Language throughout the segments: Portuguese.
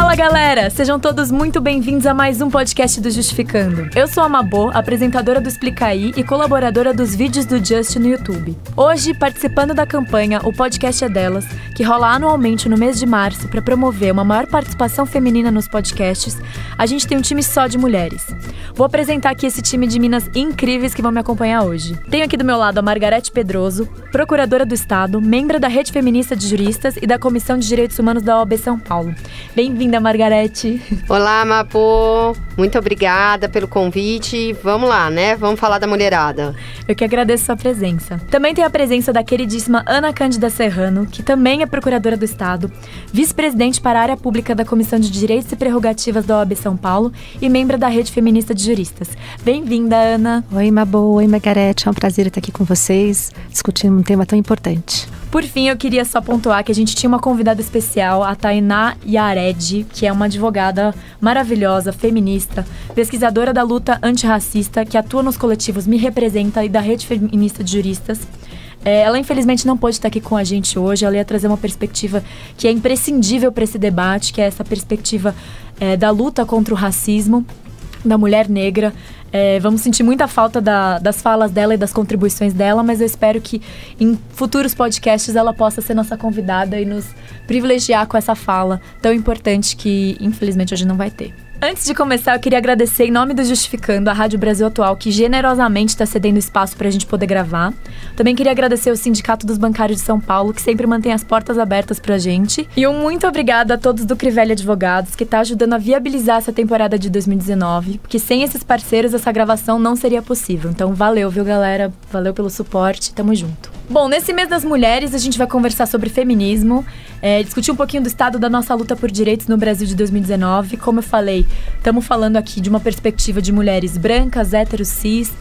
Fala galera, sejam todos muito bem-vindos a mais um podcast do Justificando. Eu sou a Mabô, apresentadora do Explica Aí e colaboradora dos vídeos do Just no YouTube. Hoje, participando da campanha O Podcast é Delas, que rola anualmente no mês de março para promover uma maior participação feminina nos podcasts, a gente tem um time só de mulheres. Vou apresentar aqui esse time de minas incríveis que vão me acompanhar hoje. Tenho aqui do meu lado a Margarete Pedroso, procuradora do Estado, membro da Rede Feminista de Juristas e da Comissão de Direitos Humanos da OAB São Paulo. Bem-vinda, Margarete. Olá, Mabô. Muito obrigada pelo convite. Vamos lá, né? Vamos falar da mulherada. Eu que agradeço sua presença. Também tem a presença da queridíssima Ana Cândida Serrano, que também é procuradora do Estado, vice-presidente para a área pública da Comissão de Direitos e Prerrogativas da OAB São Paulo e membro da Rede Feminista de Juristas. Bem-vinda, Ana. Oi, Mabô. Oi, Margarete. É um prazer estar aqui com vocês, discutindo um tema tão importante. Por fim, eu queria só pontuar que a gente tinha uma convidada especial, a Tainá Yared, que é uma advogada maravilhosa, feminista, pesquisadora da luta antirracista, que atua nos coletivos Me Representa e da Rede Feminista de Juristas. Ela, infelizmente, não pôde estar aqui com a gente hoje. Ela ia trazer uma perspectiva que é imprescindível para esse debate, que é essa perspectiva da luta contra o racismo, da mulher negra. Vamos sentir muita falta das falas dela e das contribuições dela, mas eu espero que em futuros podcasts ela possa ser nossa convidada e nos privilegiar com essa fala tão importante que, infelizmente, hoje não vai ter. Antes de começar, eu queria agradecer em nome do Justificando a Rádio Brasil Atual, que generosamente está cedendo espaço para a gente poder gravar. Também queria agradecer ao Sindicato dos Bancários de São Paulo, que sempre mantém as portas abertas para a gente. E um muito obrigada a todos do Crivella Advogados, que está ajudando a viabilizar essa temporada de 2019, porque sem esses parceiros essa gravação não seria possível. Então valeu, viu, galera? Valeu pelo suporte, tamo junto. Bom, nesse mês das mulheres a gente vai conversar sobre feminismo, discutir um pouquinho do estado da nossa luta por direitos no Brasil de 2019. Como eu falei, estamos falando aqui de uma perspectiva de mulheres brancas, héteros, cis,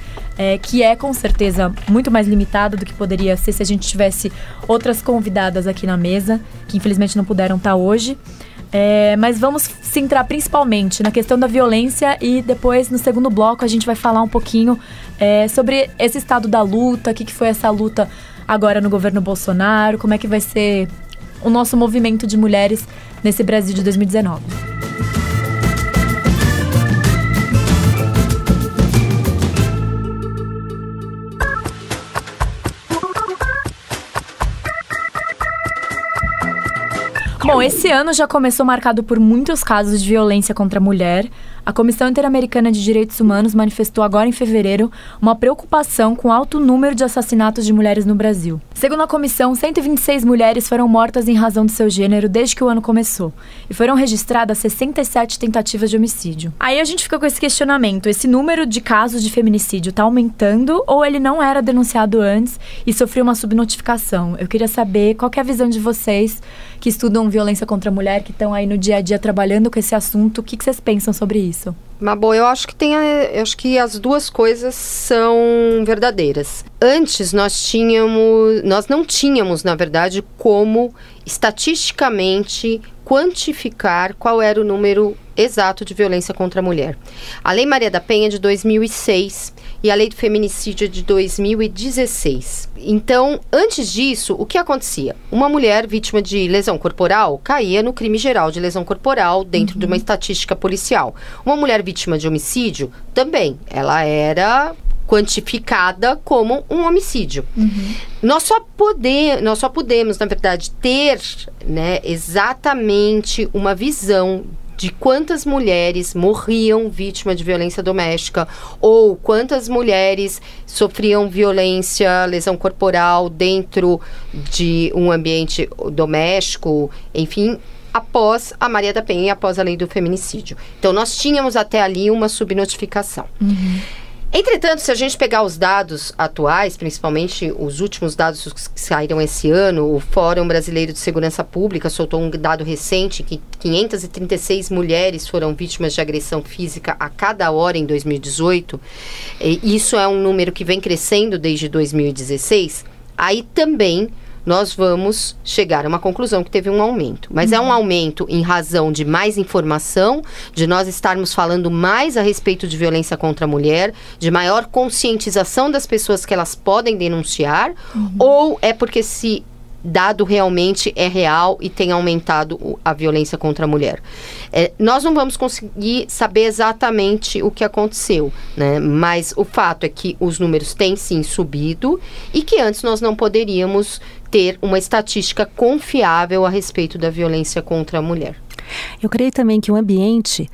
que é com certeza muito mais limitada do que poderia ser se a gente tivesse outras convidadas aqui na mesa, que infelizmente não puderam estar hoje. Mas vamos se centrar principalmente na questão da violência e depois, no segundo bloco, a gente vai falar um pouquinho sobre esse estado da luta, o que foi essa luta agora no governo Bolsonaro, como é que vai ser o nosso movimento de mulheres nesse Brasil de 2019. Bom, esse ano já começou marcado por muitos casos de violência contra a mulher. A Comissão Interamericana de Direitos Humanos manifestou agora em fevereiro uma preocupação com o alto número de assassinatos de mulheres no Brasil. Segundo a comissão, 126 mulheres foram mortas em razão do seu gênero desde que o ano começou. E foram registradas 67 tentativas de homicídio. Aí a gente fica com esse questionamento. Esse número de casos de feminicídio está aumentando ou ele não era denunciado antes e sofreu uma subnotificação? Eu queria saber qual que é a visão de vocês que estudam violência contra a mulher, que estão aí no dia a dia trabalhando com esse assunto. O que vocês pensam sobre isso? Mabô, eu acho que as duas coisas são verdadeiras. Antes nós não tínhamos, na verdade, como estatisticamente quantificar qual era o número exato de violência contra a mulher. A Lei Maria da Penha é de 2006 e a Lei do Feminicídio é de 2016. Então, antes disso, o que acontecia? Uma mulher vítima de lesão corporal caía no crime geral de lesão corporal dentro de uma estatística policial. Uma mulher vítima de homicídio também, ela era quantificada como um homicídio. Nós só podemos, na verdade, ter, né, exatamente uma visão de quantas mulheres morriam vítima de violência doméstica ou quantas mulheres sofriam violência, lesão corporal dentro de um ambiente doméstico, enfim, após a Maria da Penha e após a lei do feminicídio. Então, nós tínhamos até ali uma subnotificação. Entretanto, se a gente pegar os dados atuais, principalmente os últimos dados que saíram esse ano, o Fórum Brasileiro de Segurança Pública soltou um dado recente que 536 mulheres foram vítimas de agressão física a cada hora em 2018. Isso é um número que vem crescendo desde 2016. Aí também nós vamos chegar a uma conclusão que teve um aumento. Mas é um aumento em razão de mais informação, de nós estarmos falando mais a respeito de violência contra a mulher, de maior conscientização das pessoas que elas podem denunciar, ou é porque se dado realmente é real e tem aumentado a violência contra a mulher. Nós não vamos conseguir saber exatamente o que aconteceu, né? Mas o fato é que os números têm sim subido e que antes nós não poderíamos ter uma estatística confiável a respeito da violência contra a mulher. Eu creio também que o ambiente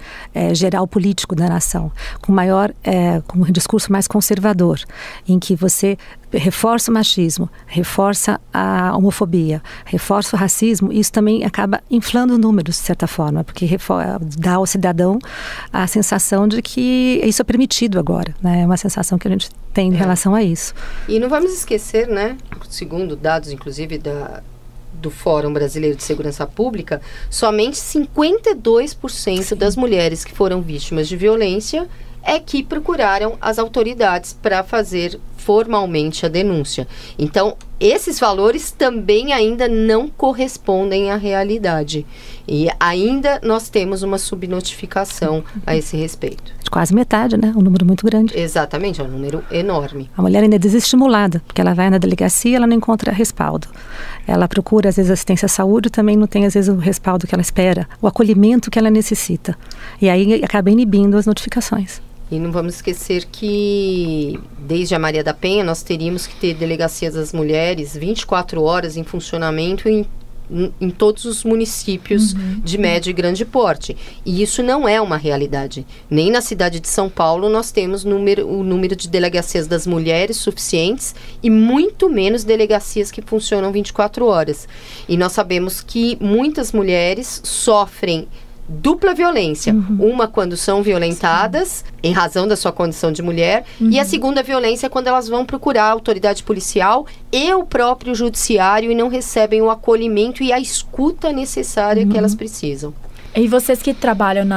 geral político da nação, com um discurso mais conservador, em que você reforça o machismo, reforça a homofobia, reforça o racismo, isso também acaba inflando números, de certa forma, porque dá ao cidadão a sensação de que isso é permitido agora, né? É uma sensação que a gente tem em relação a isso. E não vamos esquecer, né, segundo dados, inclusive, do Fórum Brasileiro de Segurança Pública, somente 52% das mulheres que foram vítimas de violência é que procuraram as autoridades para fazer formalmente a denúncia. Então, esses valores também ainda não correspondem à realidade. E ainda nós temos uma subnotificação a esse respeito. De quase metade, né? Um número muito grande. Exatamente, é um número enorme. A mulher ainda é desestimulada, porque ela vai na delegacia e ela não encontra respaldo. Ela procura, às vezes, assistência à saúde, também não tem, às vezes, o respaldo que ela espera, o acolhimento que ela necessita. E aí acaba inibindo as notificações. E não vamos esquecer que, desde a Maria da Penha, nós teríamos que ter delegacias das mulheres 24 horas em funcionamento em todos os municípios de médio e grande porte. E isso não é uma realidade. Nem na cidade de São Paulo nós temos o número de delegacias das mulheres suficientes e muito menos delegacias que funcionam 24 horas. E nós sabemos que muitas mulheres sofrem dupla violência, uma quando são violentadas em razão da sua condição de mulher e a segunda violência quando elas vão procurar a autoridade policial e o próprio judiciário e não recebem o acolhimento e a escuta necessária que elas precisam. E vocês que trabalham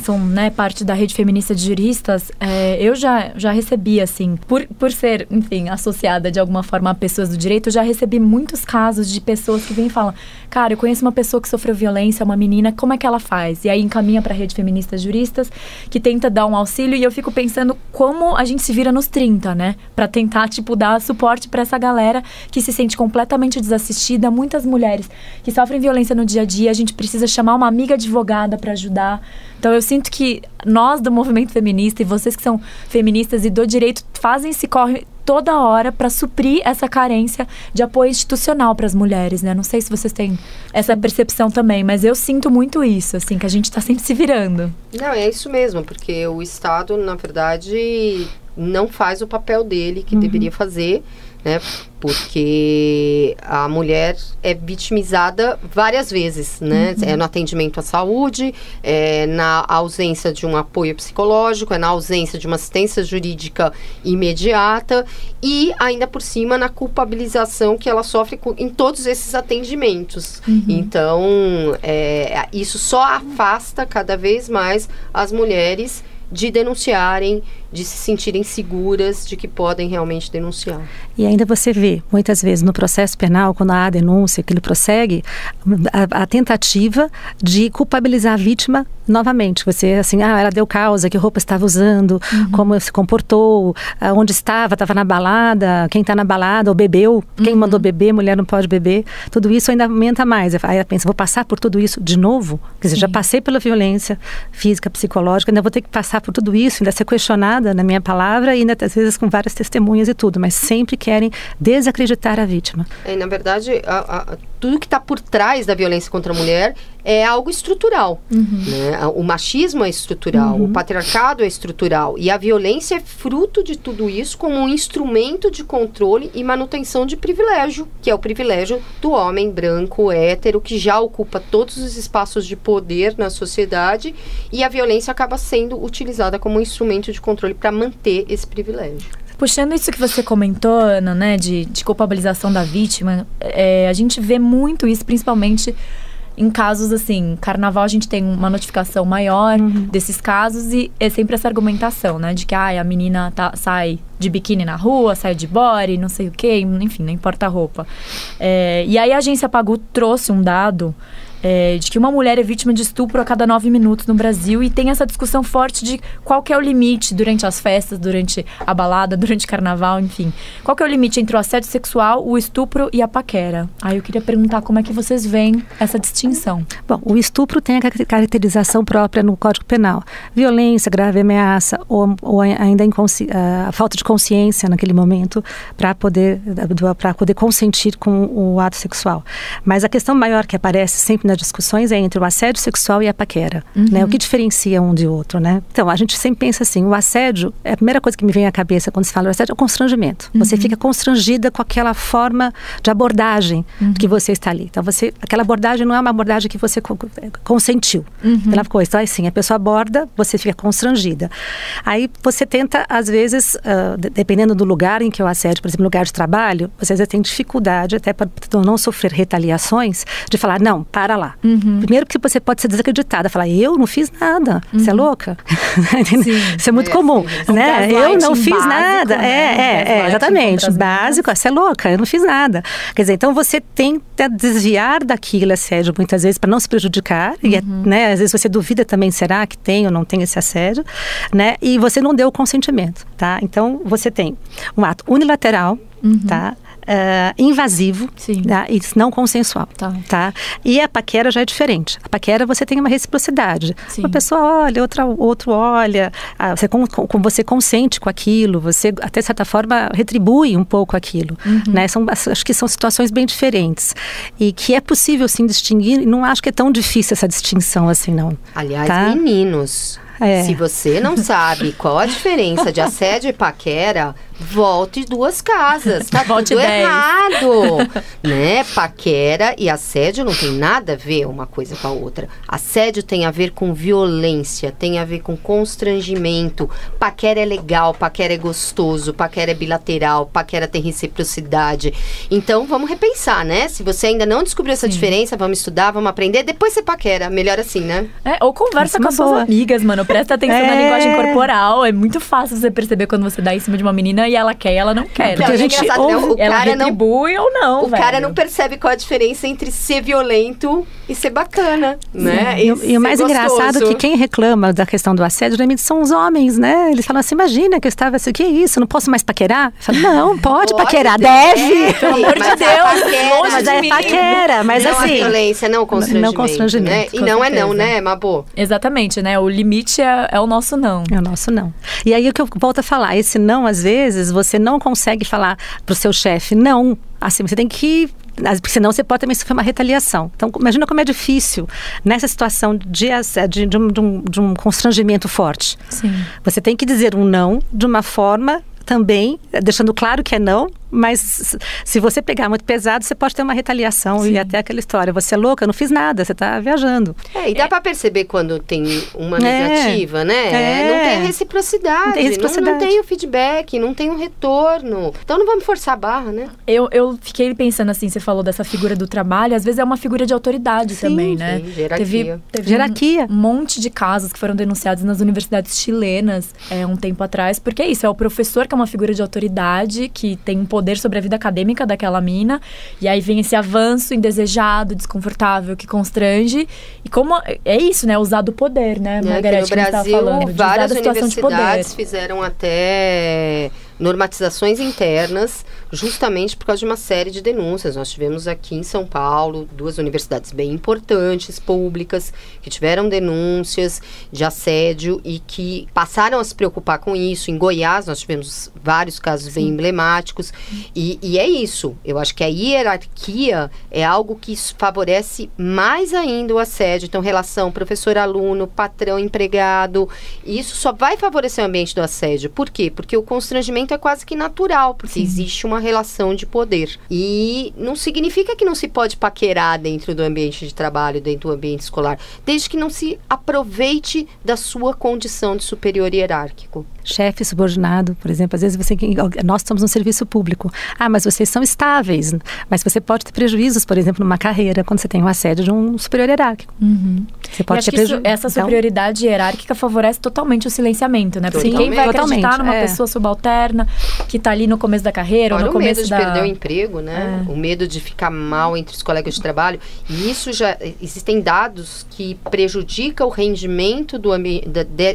são, né, parte da rede feminista de juristas, eu já recebi, assim, por ser, enfim, associada de alguma forma a pessoas do direito, eu já recebi muitos casos de pessoas que vêm e falam, cara, eu conheço uma pessoa que sofreu violência, uma menina, como é que ela faz? E aí encaminha para a rede feminista de juristas, que tenta dar um auxílio, e eu fico pensando como a gente se vira nos 30, né? Para tentar, tipo, dar suporte para essa galera que se sente completamente desassistida, muitas mulheres que sofrem violência no dia a dia, a gente precisa chamar uma amiga advogada para ajudar. Então eu sinto que nós do movimento feminista e vocês que são feministas e do direito fazem esse corre toda hora para suprir essa carência de apoio institucional para as mulheres, né? Não sei se vocês têm essa percepção também, mas eu sinto muito isso, assim, que a gente está sempre se virando. Não, é isso mesmo, porque o Estado, na verdade, não faz o papel dele que deveria fazer, né? Porque a mulher é vitimizada várias vezes, né? É no atendimento à saúde, é na ausência de um apoio psicológico, é na ausência de uma assistência jurídica imediata e, ainda por cima, na culpabilização que ela sofre em todos esses atendimentos. Então, isso só afasta cada vez mais as mulheres de denunciarem, de se sentirem seguras de que podem realmente denunciar. E ainda você vê, muitas vezes, no processo penal, quando há a denúncia, que ele prossegue, a tentativa de culpabilizar a vítima novamente. Você, assim, ela deu causa, que roupa estava usando, como se comportou, onde estava na balada, quem está na balada, ou bebeu, quem mandou beber, mulher não pode beber. Tudo isso ainda aumenta mais. Aí ela pensa, vou passar por tudo isso de novo? Quer dizer, já passei pela violência física, psicológica, ainda vou ter que passar por tudo isso, ainda ser questionada na minha palavra e ainda às vezes com várias testemunhas e tudo, mas sempre querem desacreditar a vítima. Na verdade, tudo que está por trás da violência contra a mulher é algo estrutural, né? O machismo é estrutural, o patriarcado é estrutural e a violência é fruto de tudo isso como um instrumento de controle e manutenção de privilégio, que é o privilégio do homem branco, hétero, que já ocupa todos os espaços de poder na sociedade e a violência acaba sendo utilizada como um instrumento de controle para manter esse privilégio. Puxando isso que você comentou, Ana, né, de culpabilização da vítima, a gente vê muito isso, principalmente em casos assim, carnaval a gente tem uma notificação maior desses casos e é sempre essa argumentação, né, de que a menina sai de biquíni na rua, sai de body, não sei o quê, enfim, não importa a roupa. E aí a agência Pagu trouxe um dado de que uma mulher é vítima de estupro a cada 9 minutos no Brasil, e tem essa discussão forte de qual que é o limite durante as festas, durante a balada, durante o carnaval, enfim. Qual que é o limite entre o assédio sexual, o estupro e a paquera? Aí eu queria perguntar como é que vocês veem essa distinção. Bom, o estupro tem a caracterização própria no Código Penal. Violência, grave ameaça ou ainda a falta de consciência naquele momento para poder consentir com o ato sexual. Mas a questão maior que aparece sempre nas discussões é entre o assédio sexual e a paquera, né? O que diferencia um de outro, né? Então, a gente sempre pensa assim, o assédio, a primeira coisa que me vem à cabeça quando se fala do assédio é o constrangimento. Você fica constrangida com aquela forma de abordagem que você está ali. Então, aquela abordagem não é uma abordagem que você consentiu. Aquela coisa, então, assim, a pessoa aborda, você fica constrangida. Aí, você tenta, às vezes, dependendo do lugar em que o assédio, por exemplo, no lugar de trabalho, você às vezes tem dificuldade, até para não sofrer retaliações, de falar, não, para lá. Primeiro que você pode ser desacreditada, falar, eu não fiz nada, você é louca? Isso é muito comum, né? Eu não fiz nada. Exatamente, básico, você é louca, eu não fiz nada. Quer dizer, então você tenta desviar daquilo assédio, muitas vezes, para não se prejudicar, e, né, às vezes você duvida também, será que tem ou não tem esse assédio, né? E você não deu o consentimento, tá? Então, você tem um ato unilateral, tá? Invasivo, tá? E não consensual, tá? E a paquera já é diferente. A paquera você tem uma reciprocidade. Uma pessoa olha, outro olha, você consente com aquilo, você até de certa forma retribui um pouco aquilo, né? Acho que são situações bem diferentes e que é possível sim distinguir, e não acho que é tão difícil essa distinção assim, não. Aliás, tá? Meninos, se você não sabe qual a diferença de assédio e paquera, volte 2 casas, tá tudo errado, né? Paquera e assédio não tem nada a ver uma coisa com a outra. Assédio tem a ver com violência, tem a ver com constrangimento. Paquera é legal, paquera é gostoso, paquera é bilateral, paquera tem reciprocidade. Então, vamos repensar, né? Se você ainda não descobriu essa diferença, vamos estudar, vamos aprender, depois você paquera. Melhor assim, né? Ou conversa com as suas amigas, mano. Presta atenção na linguagem corporal. É muito fácil você perceber quando você dá em cima de uma menina e ela quer e ela não quer. Porque a gente ouve, ela retribui ou não, o cara não percebe qual a diferença entre ser violento e ser bacana, né? E o mais engraçado é que quem reclama da questão do assédio realmente são os homens, né? Eles falam assim, imagina que eu estava assim, que isso, não posso mais paquerar? Eu falo, não, pode paquerar, deve. Pelo amor de Deus, longe de mim. Paquera, mas não assim... Não violência, não constrangimento. Não constrangimento, né? E não é não, né, Mabô? Exatamente, né? O limite é o nosso não. É o nosso não. E aí o que eu volto a falar, esse não, às vezes, você não consegue falar pro seu chefe, não, assim, você tem que... Porque senão você pode também sofrer uma retaliação. Então, imagina como é difícil nessa situação de um constrangimento forte. Sim. Você tem que dizer um não de uma forma também, deixando claro que é não, mas se você pegar muito pesado, você pode ter uma retaliação e até aquela história, você é louca, eu não fiz nada, você está viajando. E dá para perceber quando tem uma negativa, né? Não tem reciprocidade, não tem o feedback, não tem o retorno. Então não vamos forçar a barra, né? Eu fiquei pensando assim, você falou dessa figura do trabalho, às vezes é uma figura de autoridade também, né? Sim, hierarquia. Teve hierarquia. Um monte de casos que foram denunciados nas universidades chilenas um tempo atrás, porque é isso, é o professor que é uma figura de autoridade, que tem um poder sobre a vida acadêmica daquela mina, e aí vem esse avanço indesejado, desconfortável, que constrange, e como é isso, né, usar do poder, né, Margarete, que no Brasil, várias universidades fizeram até normatizações internas, justamente por causa de uma série de denúncias. Nós tivemos aqui em São Paulo 2 universidades bem importantes, públicas, que tiveram denúncias de assédio e que passaram a se preocupar com isso. Em Goiás, nós tivemos vários casos bem emblemáticos. E é isso. Eu acho que a hierarquia é algo que favorece mais ainda o assédio. Então, relação professor-aluno, patrão-empregado. Isso só vai favorecer o ambiente do assédio. Por quê? Porque o constrangimento é quase que natural, porque existe uma relação de poder. E não significa que não se pode paquerar dentro do ambiente de trabalho, dentro do ambiente escolar, desde que não se aproveite da sua condição de superior hierárquico. Chefe subordinado, por exemplo, às vezes nós estamos no serviço público. Mas vocês são estáveis, mas você pode ter prejuízos, por exemplo, numa carreira, quando você tem um assédio de um superior hierárquico. Você pode ter prejuízo. Essa superioridade hierárquica favorece totalmente o silenciamento, né? Porque quem vai acreditar numa pessoa subalterna, que está ali no começo da carreira, ou no começo medo de perder o emprego, né? O medo de ficar mal entre os colegas de trabalho. E isso já... Existem dados que prejudicam o rendimento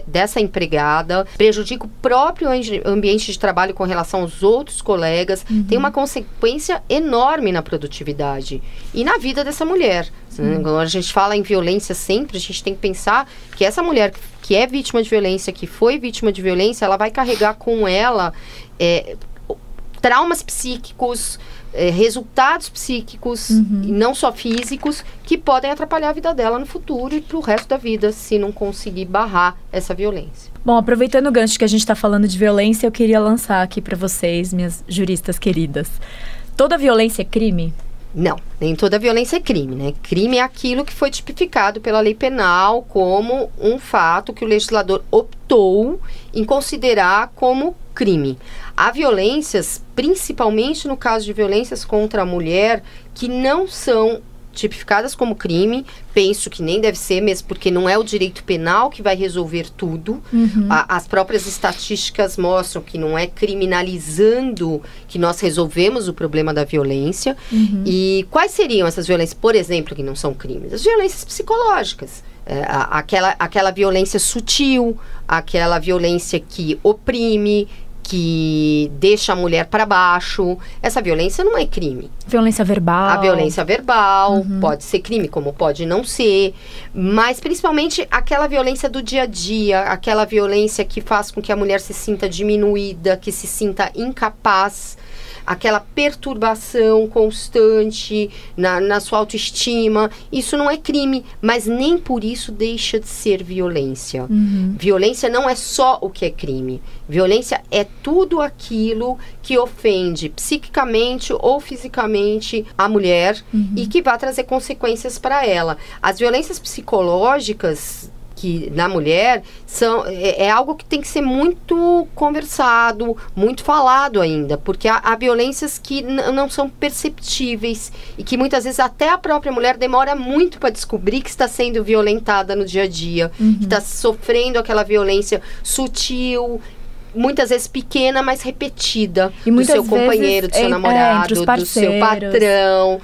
dessa empregada, prejudica o próprio ambiente de trabalho com relação aos outros colegas. Tem uma consequência enorme na produtividade e na vida dessa mulher. Quando a gente fala em violência sempre, a gente tem que pensar que essa mulher que é vítima de violência, que foi vítima de violência, ela vai carregar com ela traumas psíquicos, resultados psíquicos, e não só físicos, que podem atrapalhar a vida dela no futuro e para o resto da vida, se não conseguir barrar essa violência. Bom, aproveitando o gancho que a gente está falando de violência, eu queria lançar aqui para vocês, minhas juristas queridas. Toda violência é crime? Não, nem toda violência é crime, né? Crime é aquilo que foi tipificado pela lei penal como um fato que o legislador optou em considerar como crime. Há violências, principalmente no caso de violências contra a mulher, que não são tipificadas como crime. Penso que nem deve ser, mesmo porque não é o direito penal que vai resolver tudo. As próprias estatísticas mostram que não é criminalizando que nós resolvemos o problema da violência. E quais seriam essas violências, por exemplo, que não são crimes? As violências psicológicas. Aquela violência sutil, aquela violência que oprime, que deixa a mulher para baixo. Essa violência não é crime. Violência verbal. A violência verbal pode ser crime, como pode não ser. Mas, principalmente, aquela violência do dia a dia, aquela violência que faz com que a mulher se sinta diminuída, que se sinta incapaz, aquela perturbação constante na sua autoestima. Isso não é crime, mas nem por isso deixa de ser violência. Violência não é só o que é crime. Violência é tudo aquilo que ofende psiquicamente ou fisicamente a mulher e que vai trazer consequências para ela. As violências psicológicas que na mulher é algo que tem que ser muito conversado, muito falado ainda, porque há violências que não são perceptíveis e que muitas vezes até a própria mulher demora muito para descobrir que está sendo violentada no dia a dia, que está sofrendo aquela violência sutil, muitas vezes pequena, mas repetida, do seu companheiro, do seu namorado, do seu patrão,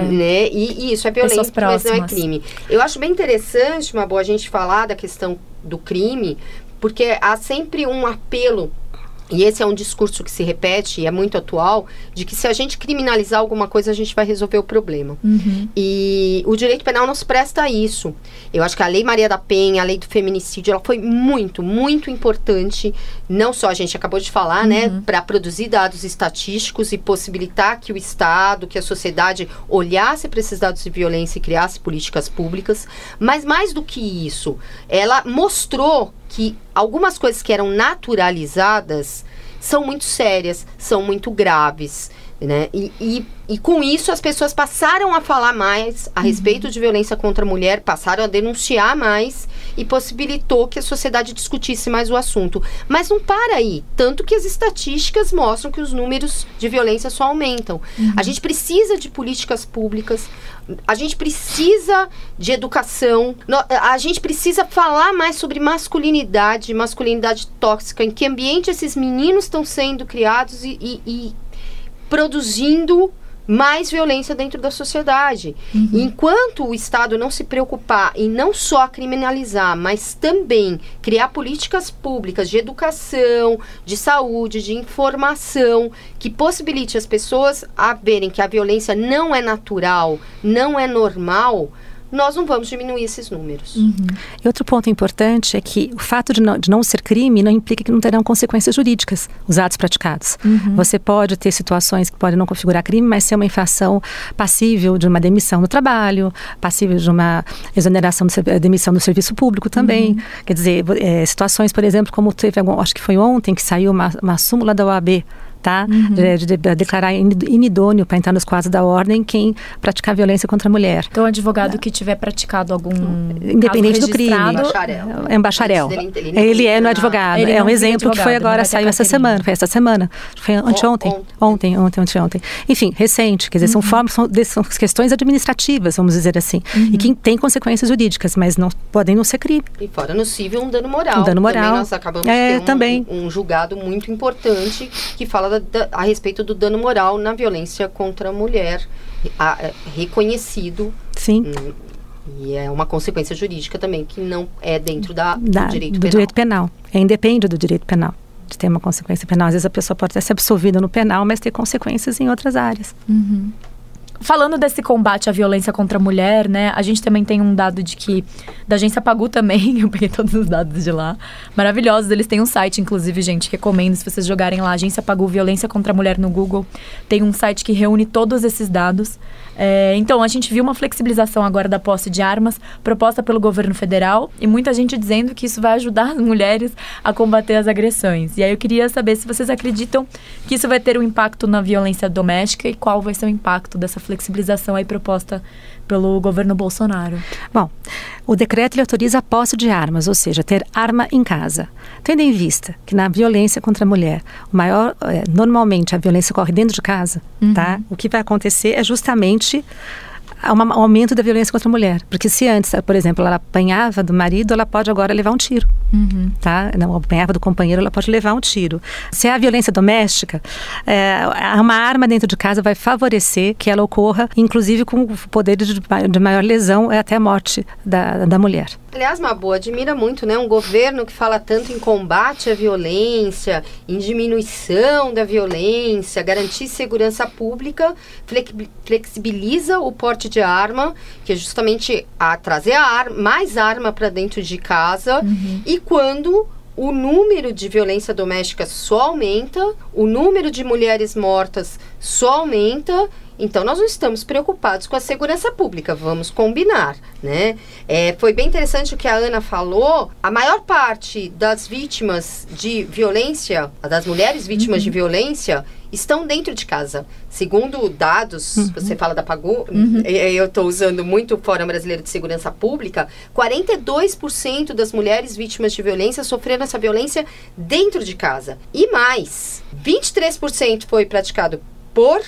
né? E isso é violência, mas não é crime. Eu acho bem interessante, Mabô, a gente falar da questão do crime, porque há sempre um apelo, e esse é um discurso que se repete e é muito atual, de que se a gente criminalizar alguma coisa, a gente vai resolver o problema. E o direito penal não se presta a isso. Eu acho que a Lei Maria da Penha, a lei do feminicídio, ela foi muito, muito importante. Não só a gente acabou de falar, né, para produzir dados estatísticos e possibilitar que o Estado, que a sociedade olhasse para esses dados de violência e criasse políticas públicas. Mas mais do que isso, ela mostrou que algumas coisas que eram naturalizadas são muito sérias, são muito graves, né? E com isso as pessoas passaram a falar mais a respeito de violência contra a mulher, passaram a denunciar mais e possibilitou que a sociedade discutisse mais o assunto. Mas não para aí, tanto que as estatísticas mostram que os números de violência só aumentam. A gente precisa de políticas públicas, a gente precisa de educação, a gente precisa falar mais sobre masculinidade tóxica, em que ambiente esses meninos estão sendo criados e produzindo mais violência dentro da sociedade. Enquanto o Estado não se preocupar em não só criminalizar, mas também criar políticas públicas de educação, de saúde, de informação, que possibilite as pessoas a verem que a violência não é natural, não é normal, nós não vamos diminuir esses números. E outro ponto importante é que o fato de não ser crime não implica que não terão consequências jurídicas os atos praticados. Você pode ter situações que podem não configurar crime, mas ser uma infração passível de uma demissão do trabalho, passível de uma exoneração, demissão do serviço público também. Quer dizer, situações, por exemplo, como teve, acho que foi ontem que saiu uma súmula da OAB, tá? De declarar inidôneo para entrar nos quadros da ordem quem praticar violência contra a mulher. Então, o advogado que tiver praticado algum independente do crime, é um bacharel. Ele é no advogado. É um exemplo que foi agora, saiu essa semana. Foi essa semana. Foi anteontem. Ontem. Enfim, recente. Quer dizer, são questões administrativas, vamos dizer assim. E que tem consequências jurídicas, mas podem não ser crime. E fora no civil, um dano moral. Um dano moral. Também nós acabamos de ter um julgado muito importante que fala da fala a respeito do dano moral na violência contra a mulher, reconhecido. Sim. E é uma consequência jurídica também, que não é dentro do direito penal. Direito penal. Independe do direito penal, de ter uma consequência penal. Às vezes a pessoa pode até ser absolvida no penal, mas ter consequências em outras áreas. Uhum. Falando desse combate à violência contra a mulher, né? A gente também tem um dado da agência Pagu também, eu peguei todos os dados de lá, maravilhosos. Eles têm um site, inclusive, gente, recomendo se vocês jogarem lá, agência Pagu, violência contra a mulher no Google. Tem um site que reúne todos esses dados. Então, a gente viu uma flexibilização agora da posse de armas proposta pelo governo federal e muita gente dizendo que isso vai ajudar as mulheres a combater as agressões. E aí eu queria saber se vocês acreditam que isso vai ter um impacto na violência doméstica e qual vai ser o impacto dessa flexibilização aí proposta pelo governo Bolsonaro. Bom, o decreto ele autoriza a posse de armas, ou seja, ter arma em casa. Tendo em vista que na violência contra a mulher, normalmente a violência ocorre dentro de casa, tá? O que vai acontecer é justamente um aumento da violência contra a mulher. Porque se antes, por exemplo, ela apanhava do marido, ela pode agora levar um tiro. Tá? Não apanhava do companheiro, ela pode levar um tiro. Se é a violência doméstica, uma arma dentro de casa vai favorecer que ela ocorra, inclusive com o poder de maior lesão até a morte da mulher. Aliás, Mabô, admira muito, né? Um governo que fala tanto em combate à violência, em diminuição da violência, garantir segurança pública, flexibiliza o porte de arma, que é justamente trazer mais arma para dentro de casa. E quando o número de violência doméstica só aumenta, o número de mulheres mortas só aumenta, então nós não estamos preocupados com a segurança pública, vamos combinar, né? Foi bem interessante o que a Ana falou. A maior parte das vítimas de violência, das mulheres vítimas de violência, estão dentro de casa. Segundo dados, você fala da Pagu, eu estou usando muito o Fórum Brasileiro de Segurança Pública, 42% das mulheres vítimas de violência sofreram essa violência dentro de casa. E mais, 23% foi praticado por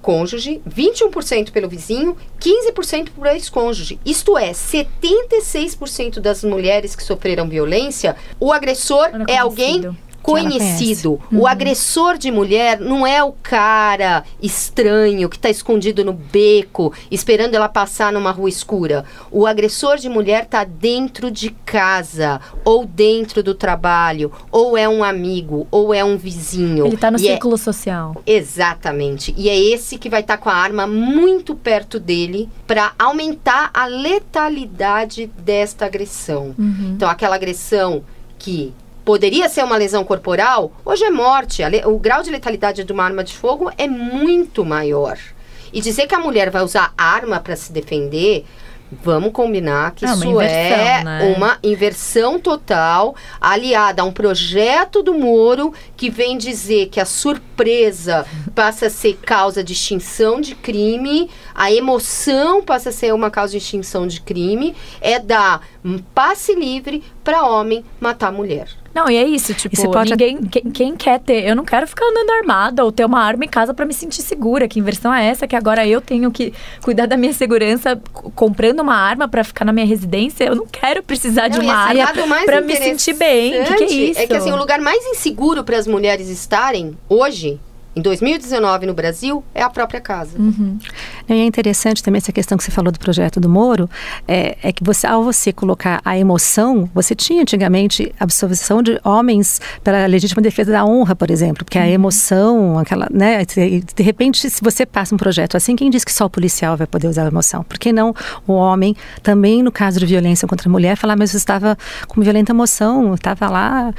cônjuge, 21% pelo vizinho, 15% por ex-cônjuge. Isto é, 76% das mulheres que sofreram violência, o agressor é alguém conhecido. O agressor de mulher não é o cara estranho que está escondido no beco, esperando ela passar numa rua escura. O agressor de mulher está dentro de casa, ou dentro do trabalho, ou é um amigo, ou é um vizinho. Ele está no círculo social. Exatamente. E é esse que vai estar com a arma muito perto dele para aumentar a letalidade desta agressão. Então, aquela agressão que poderia ser uma lesão corporal, hoje é morte. O grau de letalidade de uma arma de fogo é muito maior. E dizer que a mulher vai usar arma para se defender, vamos combinar que isso é uma inversão total, aliada a um projeto do Moro que vem dizer que a surpresa passa a ser causa de extinção de crime, a emoção passa a ser uma causa de extinção de crime, é dar passe livre para homem matar mulher. Não, e é isso, tipo, quem quer ter... Eu não quero ficar andando armada ou ter uma arma em casa pra me sentir segura. Que inversão é essa? Que agora eu tenho que cuidar da minha segurança comprando uma arma pra ficar na minha residência? Eu não quero precisar de uma arma pra me sentir bem. Que é isso? É que assim, o lugar mais inseguro para as mulheres estarem hoje, em 2019 no Brasil, é a própria casa. E é interessante também essa questão que você falou do projeto do Moro, é que ao você colocar a emoção, você tinha antigamente a absolvição de homens pela legítima defesa da honra, por exemplo, porque a emoção, aquela, né, de repente, se você passa um projeto assim, quem diz que só o policial vai poder usar a emoção? Por que não o homem, também no caso de violência contra a mulher, falar, mas você estava com violenta emoção, estava lá...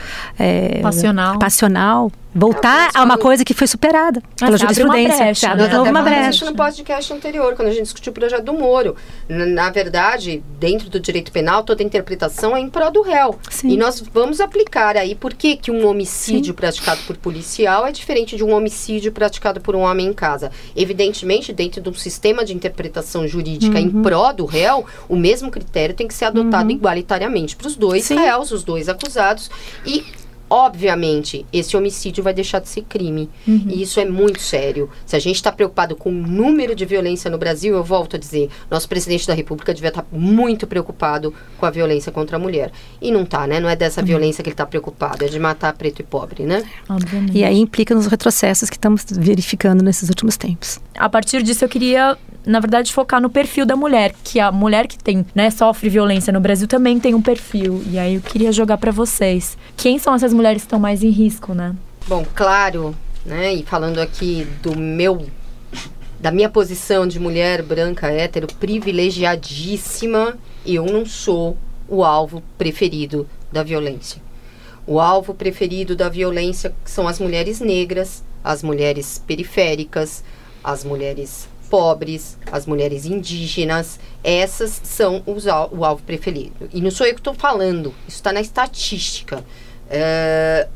passional. Voltar a uma coisa que foi superada pela jurisprudência. Houve uma brecha. No podcast anterior, quando a gente discutiu o projeto do Moro. Na verdade, dentro do direito penal, toda interpretação é em prol do réu. Sim. E nós vamos aplicar aí por que um homicídio praticado por policial é diferente de um homicídio praticado por um homem em casa. Evidentemente, dentro de um sistema de interpretação jurídica em prol do réu, o mesmo critério tem que ser adotado igualitariamente para os dois réus, os dois acusados. E obviamente, esse homicídio vai deixar de ser crime. E isso é muito sério. Se a gente está preocupado com o número de violência no Brasil, eu volto a dizer, nosso presidente da República devia estar muito preocupado com a violência contra a mulher. E não está, né? Não é dessa violência que ele está preocupado, é de matar preto e pobre, né? Obviamente. E aí implica nos retrocessos que estamos verificando nesses últimos tempos. A partir disso, eu queria, na verdade, focar no perfil da mulher, que a mulher que tem, né, sofre violência no Brasil também tem um perfil. E aí eu queria jogar para vocês. Quem são essas mulheres que estão mais em risco, né? Bom, claro, né? E falando aqui da minha posição de mulher branca, hétero, privilegiadíssima, eu não sou o alvo preferido da violência. O alvo preferido da violência são as mulheres negras, as mulheres periféricas, as mulheres pobres, as mulheres indígenas. Essas são o alvo preferido. E não sou eu que estou falando, isso está na estatística.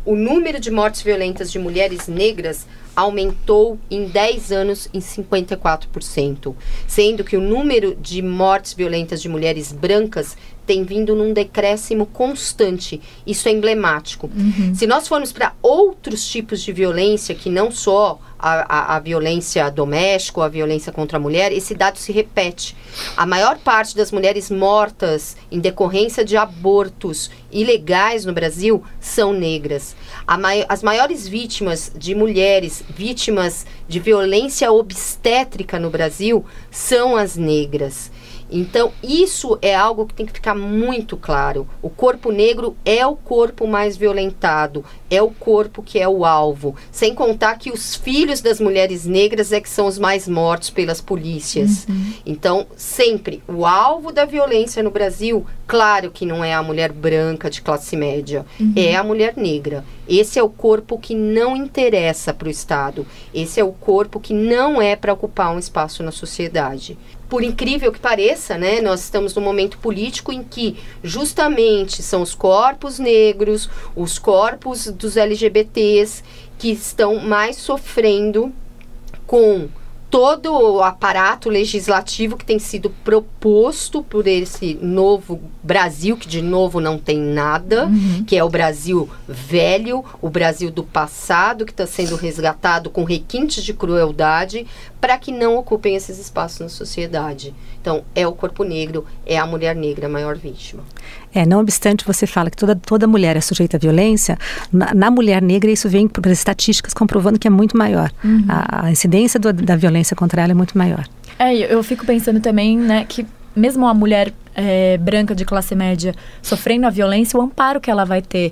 O número de mortes violentas de mulheres negras aumentou em 10 anos em 54%, sendo que o número de mortes violentas de mulheres brancas tem vindo num decréscimo constante. Isso é emblemático. Se nós formos para outros tipos de violência, que não só a violência doméstica ou a violência contra a mulher, esse dado se repete. A maior parte das mulheres mortas em decorrência de abortos ilegais no Brasil são negras. As maiores vítimas de mulheres, vítimas de violência obstétrica no Brasil, são as negras. Então, isso é algo que tem que ficar muito claro. O corpo negro é o corpo mais violentado, é o corpo que é o alvo. Sem contar que os filhos das mulheres negras é que são os mais mortos pelas polícias. Então, sempre, o alvo da violência no Brasil, claro que não é a mulher branca de classe média, é a mulher negra. Esse é o corpo que não interessa para o Estado. Esse é o corpo que não é para ocupar um espaço na sociedade. Por incrível que pareça, né, nós estamos num momento político em que justamente são os corpos negros, os corpos dos LGBTs que estão mais sofrendo com todo o aparato legislativo que tem sido proposto por esse novo Brasil, que de novo não tem nada, que é o Brasil velho, o Brasil do passado, que está sendo resgatado com requintes de crueldade, para que não ocupem esses espaços na sociedade. Então, é o corpo negro, é a mulher negra a maior vítima. Não obstante, você fala que toda mulher é sujeita à violência, na mulher negra isso vem por estatísticas comprovando que é muito maior. A incidência da violência contra ela é muito maior. Eu fico pensando também, né, que mesmo a mulher branca de classe média sofrendo a violência, o amparo que ela vai ter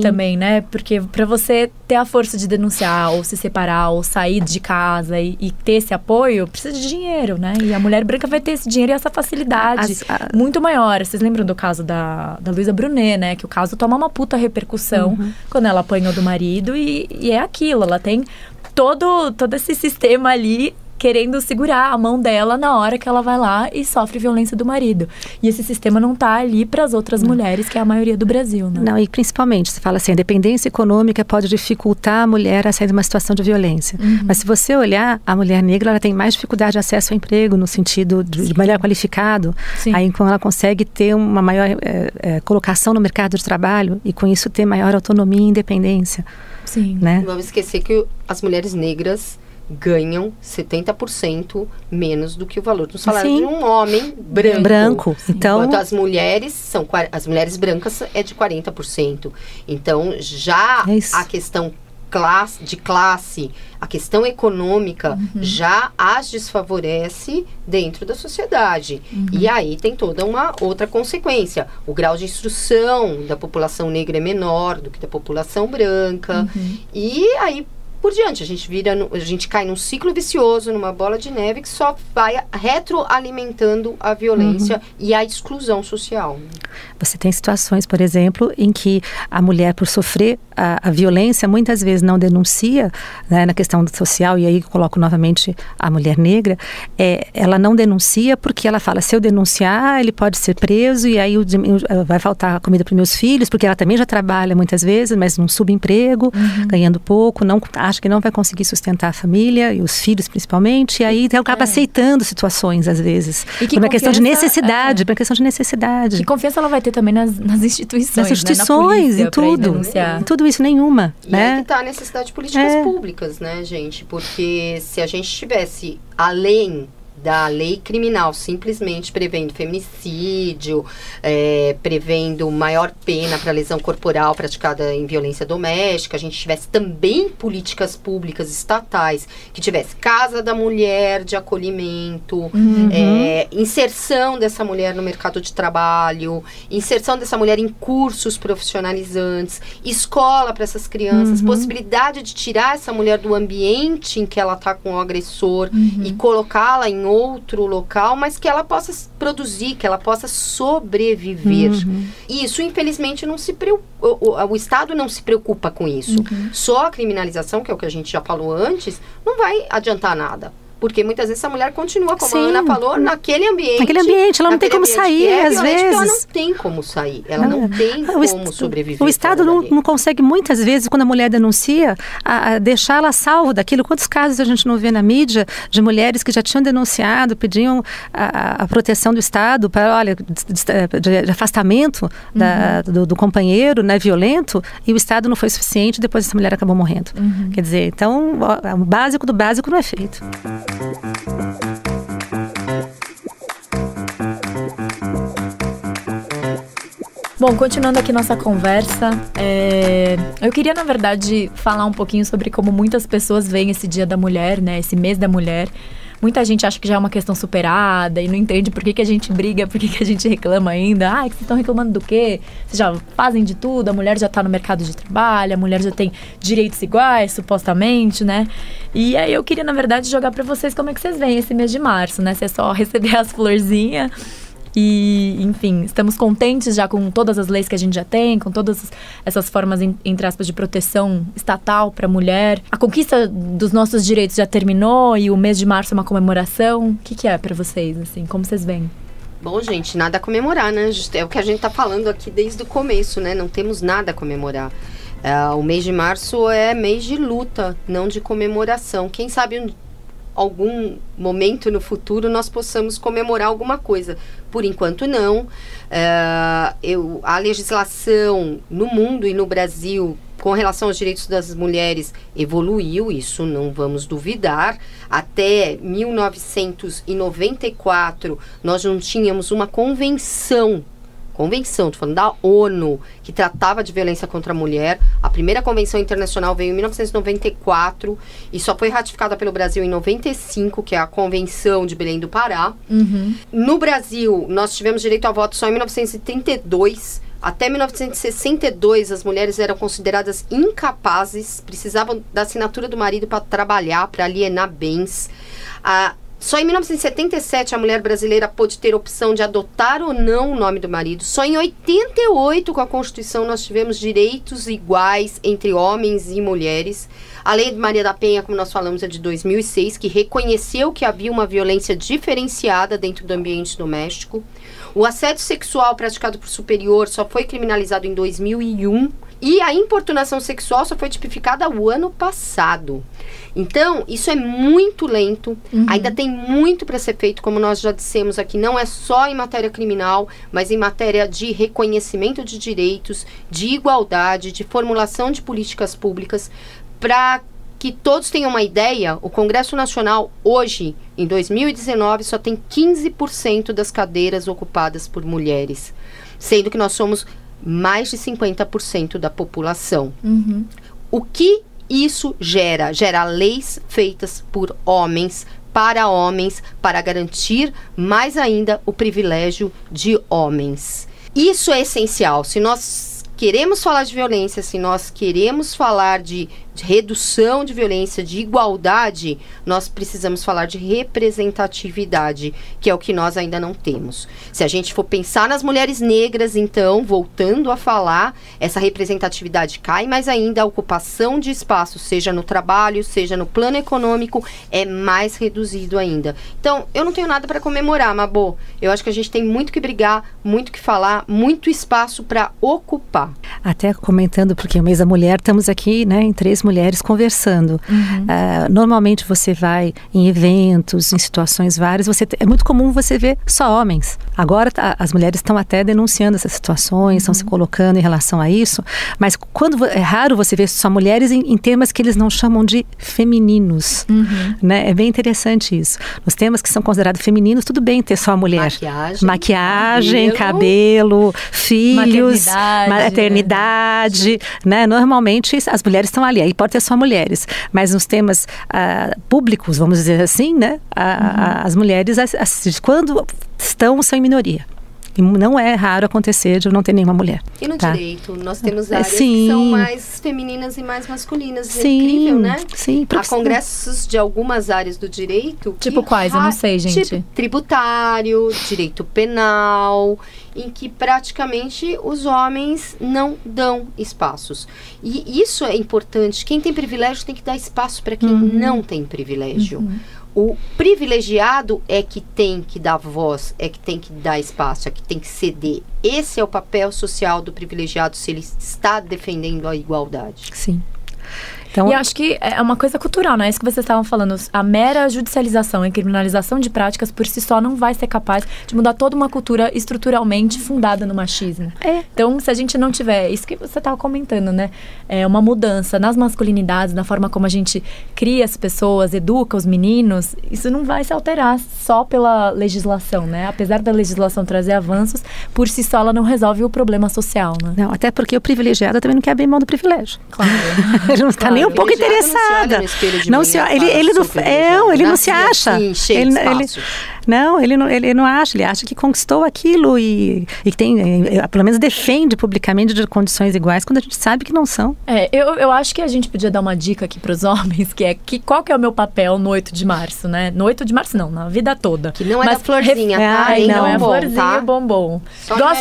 também, né? Porque para você ter a força de denunciar, ou se separar, ou sair de casa e ter esse apoio, precisa de dinheiro, né? E a mulher branca vai ter esse dinheiro e essa facilidade muito maior. Vocês lembram do caso da Luísa Brunet, né? Que o caso toma uma puta repercussão quando ela apanhou do marido e é aquilo, ela tem todo esse sistema ali querendo segurar a mão dela na hora que ela vai lá e sofre violência do marido. E esse sistema não tá ali para as outras mulheres, que é a maioria do Brasil, né? Não, e principalmente, você fala assim, a dependência econômica pode dificultar a mulher a sair de uma situação de violência. Mas se você olhar, a mulher negra, ela tem mais dificuldade de acesso ao emprego, no sentido de melhor qualificado. Aí, quando ela consegue ter uma maior colocação no mercado de trabalho e com isso ter maior autonomia e independência. Né? Não vamos esquecer que as mulheres negras ganham 70% menos do que o valor do salário de um homem branco. Então, enquanto as mulheres brancas é de 40%. Então, já a questão de classe, a questão econômica já as desfavorece dentro da sociedade. E aí tem toda uma outra consequência. O grau de instrução da população negra é menor do que da população branca. E aí por diante, a gente cai num ciclo vicioso, numa bola de neve que só vai retroalimentando a violência e a exclusão social. Você tem situações, por exemplo, em que a mulher, por sofrer a violência, muitas vezes não denuncia, né, na questão social, e aí coloco novamente a mulher negra, ela não denuncia porque ela fala, se eu denunciar, ele pode ser preso e aí vai faltar comida para os meus filhos, porque ela também já trabalha muitas vezes, mas num subemprego, ganhando pouco, não acha que não vai conseguir sustentar a família e os filhos principalmente, e aí acaba aceitando situações às vezes. E que por uma questão de necessidade, por uma questão de necessidade. Que confiança ela vai ter também nas instituições, nas instituições, né? em tudo. Em tudo isso, nenhuma. E aí que está a necessidade de políticas públicas, né, gente? Porque se a gente tivesse além da lei criminal, simplesmente prevendo feminicídio, prevendo maior pena para lesão corporal praticada em violência doméstica, a gente tivesse também políticas públicas estatais, que tivesse casa da mulher de acolhimento, inserção dessa mulher no mercado de trabalho, inserção dessa mulher em cursos profissionalizantes, escola para essas crianças, possibilidade de tirar essa mulher do ambiente em que ela está com o agressor e colocá-la em outro local, mas que ela possa produzir, que ela possa sobreviver. E isso, infelizmente, não se o Estado não se preocupa com isso. Só a criminalização, que é o que a gente já falou antes, não vai adiantar nada. Porque muitas vezes essa mulher continua, como a Ana falou, naquele ambiente. Naquele ambiente, ela não tem como sair, às vezes. Ela não tem como sair, ela não tem como sobreviver. O Estado não consegue, muitas vezes, quando a mulher denuncia, deixá-la salvo daquilo. Quantos casos a gente não vê na mídia de mulheres que já tinham denunciado, pediam a proteção do Estado para, de afastamento do companheiro, né, violento, e o Estado não foi suficiente, depois essa mulher acabou morrendo. Quer dizer, então, o básico do básico não é feito. Bom, continuando aqui nossa conversa, eu queria, na verdade, falar um pouquinho sobre como muitas pessoas veem esse Dia da Mulher, né? Esse mês da mulher. Muita gente acha que já é uma questão superada e não entende por que a gente briga, por que a gente reclama ainda. Que vocês estão reclamando do quê? Vocês já fazem de tudo, a mulher já está no mercado de trabalho, a mulher já tem direitos iguais, supostamente, né? E aí eu queria, na verdade, jogar para vocês como é que vocês veem esse mês de março, né? Se é só receber as florzinhas. E, enfim, estamos contentes já com todas as leis que a gente já tem, com todas essas formas, entre aspas, de proteção estatal para a mulher. A conquista dos nossos direitos já terminou e o mês de março é uma comemoração. O que é para vocês, assim? Como vocês veem? Bom, gente, nada a comemorar, né? É o que a gente tá falando aqui desde o começo, né? Não temos nada a comemorar. O mês de março é mês de luta, não de comemoração. Quem sabe algum momento no futuro nós possamos comemorar alguma coisa. Por enquanto, não. A legislação no mundo e no Brasil com relação aos direitos das mulheres evoluiu, isso não vamos duvidar. Até 1994, nós não tínhamos uma convenção, estou falando da ONU, que tratava de violência contra a mulher. A primeira convenção internacional veio em 1994 e só foi ratificada pelo Brasil em 95, que é a Convenção de Belém do Pará. No Brasil, nós tivemos direito ao voto só em 1932. Até 1962, as mulheres eram consideradas incapazes, precisavam da assinatura do marido para trabalhar, para alienar bens. Só em 1977 a mulher brasileira pôde ter opção de adotar ou não o nome do marido. Só em 88, com a Constituição, nós tivemos direitos iguais entre homens e mulheres. A Lei de Maria da Penha, como nós falamos, é de 2006, que reconheceu que havia uma violência diferenciada dentro do ambiente doméstico. O assédio sexual praticado por superior só foi criminalizado em 2001. E a importunação sexual só foi tipificada o ano passado. Então, isso é muito lento. Ainda tem muito para ser feito, como nós já dissemos aqui. Não é só em matéria criminal, mas em matéria de reconhecimento de direitos, de igualdade, de formulação de políticas públicas. Para que todos tenham uma ideia, o Congresso Nacional, hoje, em 2019, só tem 15% das cadeiras ocupadas por mulheres. Sendo que nós somos mais de 50% da população. O que isso gera? Gera leis feitas por homens, para garantir mais ainda o privilégio de homens. Isso é essencial. Se nós queremos falar de violência, se nós queremos falar de redução de violência, de igualdade, nós precisamos falar de representatividade, que é o que nós ainda não temos. Se a gente for pensar nas mulheres negras, então, voltando a falar, essa representatividade cai, mas ainda a ocupação de espaço, seja no trabalho, seja no plano econômico, é mais reduzido ainda. Então, eu não tenho nada para comemorar, Mabô. Eu acho que a gente tem muito que brigar, muito que falar, muito espaço para ocupar. Até comentando, porque o mês da mulher, estamos aqui, né, em 3 mulheres conversando. Normalmente você vai em eventos, em situações várias, é muito comum você ver só homens. Agora as mulheres estão até denunciando essas situações, estão se colocando em relação a isso, mas é raro você ver só mulheres em temas que eles não chamam de femininos. Né? É bem interessante isso. Nos temas que são considerados femininos, tudo bem ter só mulher. Maquiagem, cabelo, filhos, maternidade, né? Normalmente as mulheres estão ali, aí pode ter só mulheres, mas nos temas públicos, vamos dizer assim, né? As mulheres, quando são em minoria. E não é raro acontecer de não ter nenhuma mulher. E no direito, nós temos áreas que são mais femininas e mais masculinas. É incrível, né? Sim. Há congressos de algumas áreas do direito. Tipo quais? Eu não sei, gente. Tipo tributário, direito penal, em que praticamente os homens não dão espaços. E isso é importante. Quem tem privilégio tem que dar espaço para quem não tem privilégio. O privilegiado é que tem que dar voz, é que tem que dar espaço, é que tem que ceder. Esse é o papel social do privilegiado, se ele está defendendo a igualdade. Sim. Então, e acho que é uma coisa cultural, né? Isso que vocês estavam falando. A mera judicialização e criminalização de práticas por si só não vai ser capaz de mudar toda uma cultura estruturalmente fundada no machismo. Então, se a gente não tiver... Isso que você estava comentando, né? É uma mudança nas masculinidades, na forma como a gente cria as pessoas, educa os meninos. Isso não vai se alterar só pela legislação, né? Apesar da legislação trazer avanços, por si só ela não resolve o problema social, né? Não, até porque o privilegiado também não quer abrir mão do privilégio. Claro. Ele não está nem um pouco interessada. Não se olha, ele não se acha. Ele não acha. Ele acha que conquistou aquilo e tem, pelo menos defende publicamente de condições iguais, quando a gente sabe que não são. Eu acho que a gente podia dar uma dica aqui para os homens, qual que é o meu papel no 8 de março, né? No 8 de março não, na vida toda. Que não é da florzinha, tá? Não é florzinha e bombom.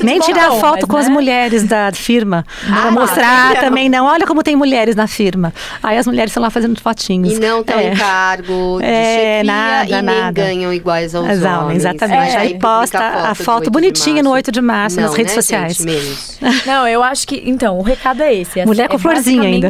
Nem tirar foto com as mulheres da firma. Pra mostrar também não. Olha como tem mulheres na firma. Aí as mulheres estão lá fazendo fotinhos. E não estão em cargo de chefia nem ganham iguais aos homens. Exatamente. Aí posta a foto bonitinha no 8 de março nas redes sociais. Gente, menos. Não, eu acho que... Então, o recado é esse. Mulher com florzinha ainda.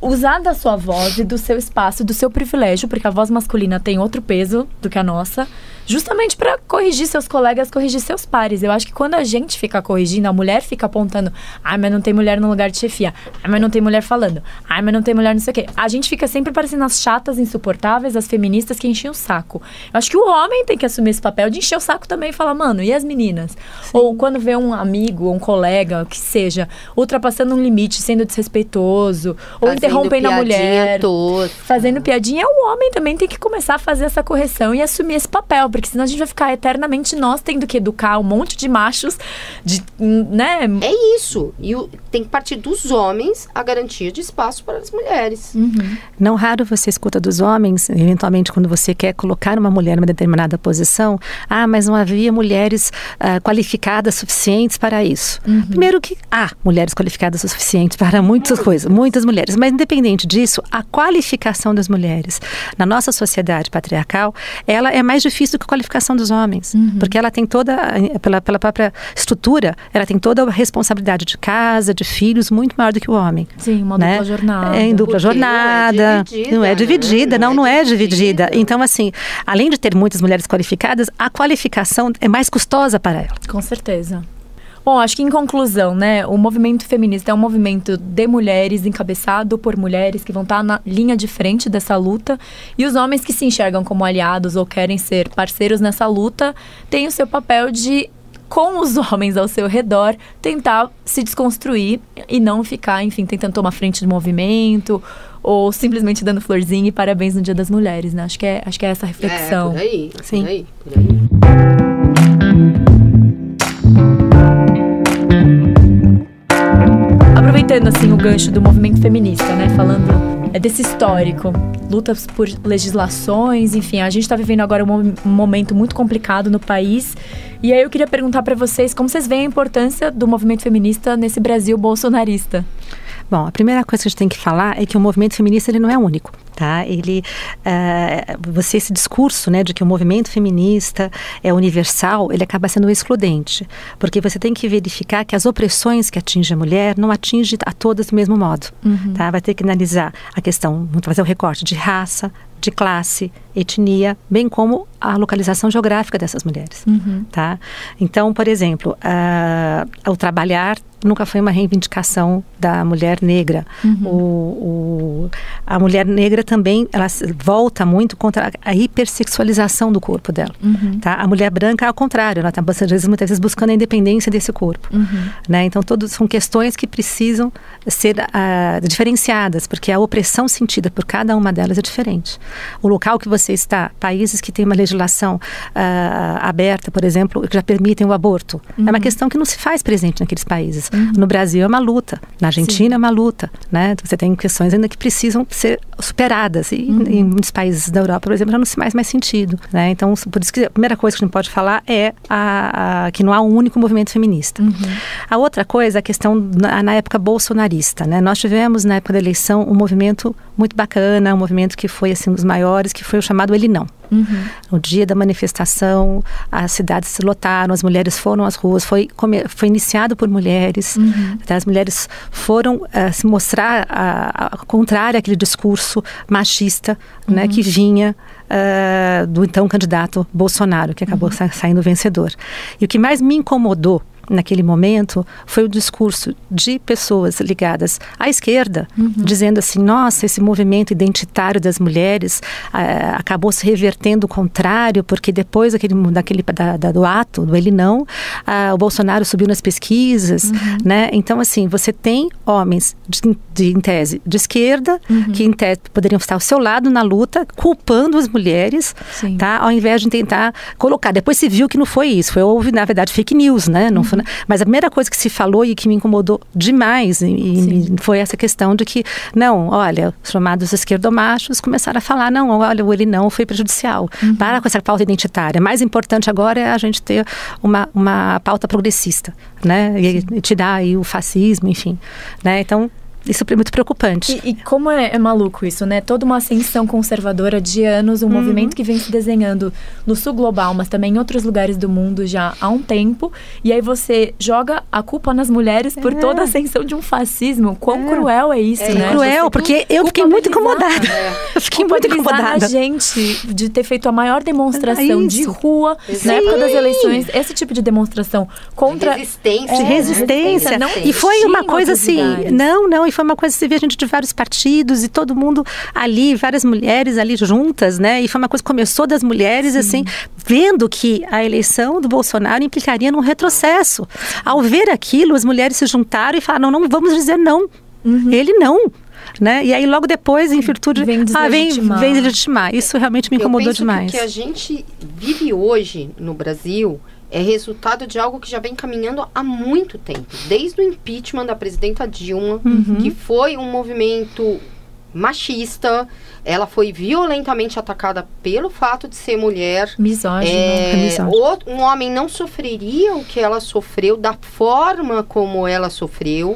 Usar da sua voz e do seu espaço, do seu privilégio, porque a voz masculina tem outro peso do que a nossa, justamente para corrigir seus colegas, corrigir seus pares. Eu acho que quando a gente fica corrigindo, a mulher fica apontando, mas não tem mulher no lugar de chefia, mas não tem mulher falando, mas não tem mulher não sei o quê. A gente fica sempre parecendo as chatas, insuportáveis, as feministas que enchem o saco. Eu acho que o homem tem que assumir esse papel de encher o saco também e falar, mano, e as meninas? Sim. Ou quando vê um amigo, um colega, o que seja, ultrapassando um limite, sendo desrespeitoso, ou interrompendo a mulher, fazendo piadinha, o homem também tem que começar a fazer essa correção e assumir esse papel, porque senão a gente vai ficar eternamente nós tendo que educar um monte de machos, né? É isso. E tem que partir dos homens a garantia de espaço para as mulheres. Não raro você escuta dos homens, eventualmente quando você quer colocar uma mulher numa determinada posição, mas não havia mulheres qualificadas suficientes para isso. Primeiro que há mulheres qualificadas o suficiente para muitas coisas, muitas mulheres, mas independente disso, a qualificação das mulheres na nossa sociedade patriarcal, ela é mais difícil do que a qualificação dos homens, porque ela tem toda, pela própria estrutura, ela tem toda a responsabilidade de casa, de filhos, muito maior do que o homem. Sim, uma dupla jornada. Em dupla jornada, não é dividida. Então, assim, além de ter muitas mulheres qualificadas, a qualificação é mais custosa para ela. Com certeza. Bom, acho que em conclusão, né, o movimento feminista é um movimento de mulheres, encabeçado por mulheres que vão estar na linha de frente dessa luta, e os homens que se enxergam como aliados ou querem ser parceiros nessa luta têm o seu papel de, com os homens ao seu redor, tentar se desconstruir e não ficar, enfim, tentando tomar frente do movimento ou simplesmente dando florzinha e parabéns no Dia das Mulheres, né? Acho que é essa a reflexão. Por aí. Aproveitando, assim, o gancho do movimento feminista, né? Falando desse histórico, lutas por legislações, enfim, a gente está vivendo agora um momento muito complicado no país. E aí eu queria perguntar para vocês como vocês veem a importância do movimento feminista nesse Brasil bolsonarista. Bom, a primeira coisa que a gente tem que falar é que o movimento feminista ele não é único, tá? Esse discurso, né, de que o movimento feminista é universal, ele acaba sendo excludente, porque você tem que verificar que as opressões que atingem a mulher não atingem a todas do mesmo modo, tá? Vai ter que analisar a questão, fazer o recorte de raça, de classe, etnia, bem como a localização geográfica dessas mulheres, tá? Então, por exemplo, o trabalhar nunca foi uma reivindicação da mulher negra. A mulher negra também, ela volta muito contra a hipersexualização do corpo dela, tá? A mulher branca, ao contrário, ela está muitas vezes buscando a independência desse corpo, né? Então, todas são questões que precisam ser diferenciadas, porque a opressão sentida por cada uma delas é diferente. O local que você está, países que têm uma legislação aberta, por exemplo, que já permitem o aborto, é uma questão que não se faz presente naqueles países. No Brasil é uma luta, na Argentina é uma luta, né? Você tem questões ainda que precisam ser superadas, e em muitos países da Europa, por exemplo, já não se faz mais sentido, né? Então, por isso que a primeira coisa que a gente pode falar é que não há um único movimento feminista. A outra coisa, a questão na época bolsonarista, né? Nós tivemos na época da eleição um movimento muito bacana, um movimento que foi assim, um dos maiores, que foi o chamado Ele Não. No dia da manifestação, as cidades se lotaram, as mulheres foram às ruas, foi iniciado por mulheres, as mulheres foram se mostrar contrária àquele discurso machista, né, que vinha do então candidato Bolsonaro, que acabou saindo vencedor. E o que mais me incomodou naquele momento foi o discurso de pessoas ligadas à esquerda, dizendo assim, nossa, esse movimento identitário das mulheres acabou se revertendo o contrário, porque depois do ato, do Ele Não, o Bolsonaro subiu nas pesquisas, né? Então, assim, você tem homens em tese de esquerda, que em tese poderiam estar ao seu lado na luta, culpando as mulheres, tá? Ao invés de tentar colocar. Depois se viu que não foi isso, houve, na verdade, fake news, né? Não foi. Mas a primeira coisa que se falou e que me incomodou demais foi essa questão de que, não, olha, os chamados esquerdomachos começaram a falar, não, olha, o Ele Não foi prejudicial. Para com essa pauta identitária. Mais importante agora é a gente ter uma pauta progressista, né? E tirar aí o fascismo, enfim, né? Então, isso é muito preocupante. E como é maluco isso, né? Toda uma ascensão conservadora de anos, um movimento que vem se desenhando no sul global, mas também em outros lugares do mundo já há um tempo. E aí você joga a culpa nas mulheres por toda a ascensão de um fascismo. Quão cruel é isso, né? Cruel, porque eu fiquei muito incomodada. Eu fiquei muito incomodada. A gente de ter feito a maior demonstração de rua na época das eleições. Esse tipo de demonstração contra... Resistência. Não, e foi uma coisa assim... E foi uma coisa que você vê gente de vários partidos e todo mundo ali, várias mulheres ali juntas, né? E foi uma coisa que começou das mulheres, assim, vendo que a eleição do Bolsonaro implicaria num retrocesso. Ao ver aquilo, as mulheres se juntaram e falaram, não vamos dizer não. Ele não. Né? E aí logo depois, em virtude... Vem legitimar. Isso realmente me incomodou demais. Que o que a gente vive hoje no Brasil é resultado de algo que já vem caminhando há muito tempo. Desde o impeachment da presidenta Dilma, que foi um movimento machista. Ela foi violentamente atacada pelo fato de ser mulher. Misógino. Um homem não sofreria o que ela sofreu da forma como ela sofreu.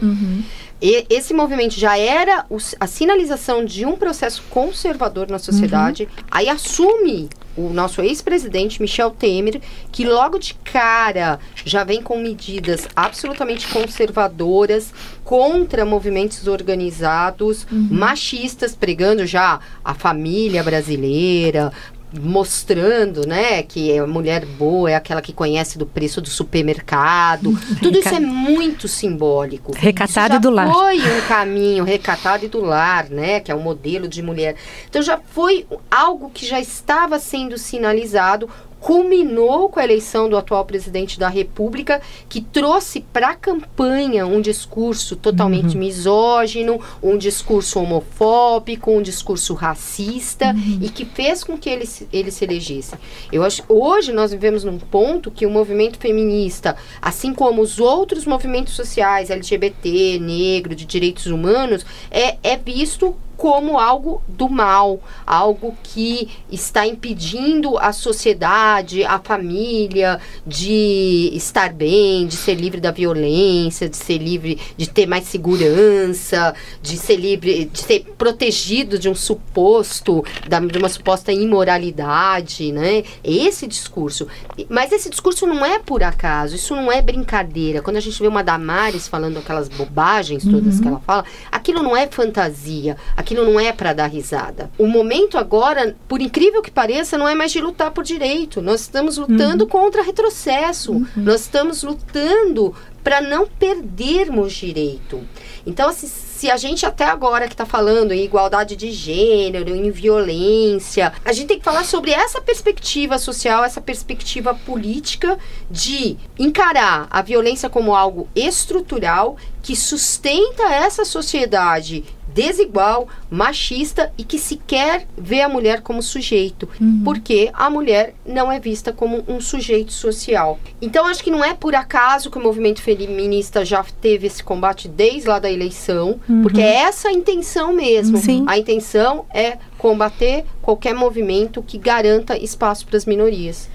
E esse movimento já era a sinalização de um processo conservador na sociedade. Aí assume o nosso ex-presidente Michel Temer, que logo de cara já vem com medidas absolutamente conservadoras contra movimentos organizados, machistas, pregando já a família brasileira, mostrando, né, que a mulher boa é aquela que conhece do preço do supermercado. Tudo isso é muito simbólico. Recatado e do lar. Foi um caminho, recatado e do lar, né, que é um modelo de mulher. Então já foi algo que já estava sendo sinalizado, culminou com a eleição do atual presidente da República, que trouxe para a campanha um discurso totalmente misógino, um discurso homofóbico, um discurso racista, e que fez com que ele se elegesse. Eu acho que hoje nós vivemos num ponto que o movimento feminista, assim como os outros movimentos sociais, LGBT, negro, de direitos humanos, é visto como algo do mal, algo que está impedindo a sociedade, a família de estar bem, de ser livre da violência, de ser livre, de ter mais segurança, de ser livre, de ser protegido de um suposto, de uma suposta imoralidade, né? Esse discurso. Mas esse discurso não é por acaso, isso não é brincadeira. Quando a gente vê uma Damares falando aquelas bobagens todas que ela fala, aquilo não é fantasia, aquilo não é para dar risada. O momento agora, por incrível que pareça, não é mais de lutar por direito. Nós estamos lutando contra retrocesso. Nós estamos lutando para não perdermos direito. Então, assim, se a gente até agora que está falando em igualdade de gênero, em violência, a gente tem que falar sobre essa perspectiva social, essa perspectiva política de encarar a violência como algo estrutural que sustenta essa sociedade desigual, machista e que sequer vê a mulher como sujeito, porque a mulher não é vista como um sujeito social. Então, acho que não é por acaso que o movimento feminista já teve esse combate desde lá da eleição, porque é essa a intenção mesmo. Sim. A intenção é combater qualquer movimento que garanta espaço para as minorias.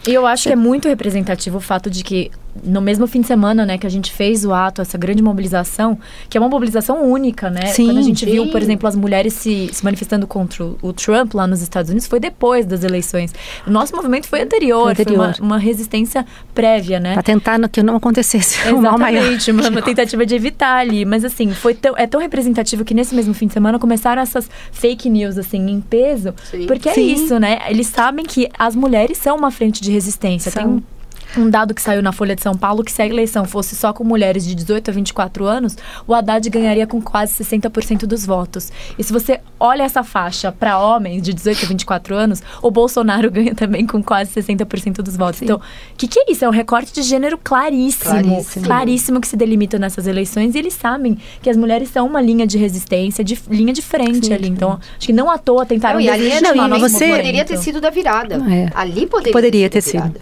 E eu acho que é muito representativo o fato de que no mesmo fim de semana, né, que a gente fez o ato, essa grande mobilização, que é uma mobilização única, né? Sim, quando a gente viu, por exemplo, as mulheres se manifestando contra o Trump lá nos Estados Unidos, foi depois das eleições. O nosso movimento foi anterior, foi uma resistência prévia, né? Para tentar que não acontecesse um mal maior. Exatamente, uma tentativa de evitar ali. Mas assim, é tão representativo que nesse mesmo fim de semana começaram essas fake news, assim, em peso. Sim. Porque é isso, né? Eles sabem que as mulheres são uma frente de resistência. Tem um dado que saiu na Folha de São Paulo que se a eleição fosse só com mulheres de 18 a 24 anos, o Haddad ganharia com quase 60% dos votos. E se você olha essa faixa para homens de 18 a 24 anos, o Bolsonaro ganha também com quase 60% dos votos. Sim. Então, o que é isso? É um recorte de gênero claríssimo que se delimita nessas eleições, e eles sabem que as mulheres são uma linha de resistência, linha de frente ali. Então, acho que não à toa tentaram poderia ter sido da virada. Ali poderia ter sido.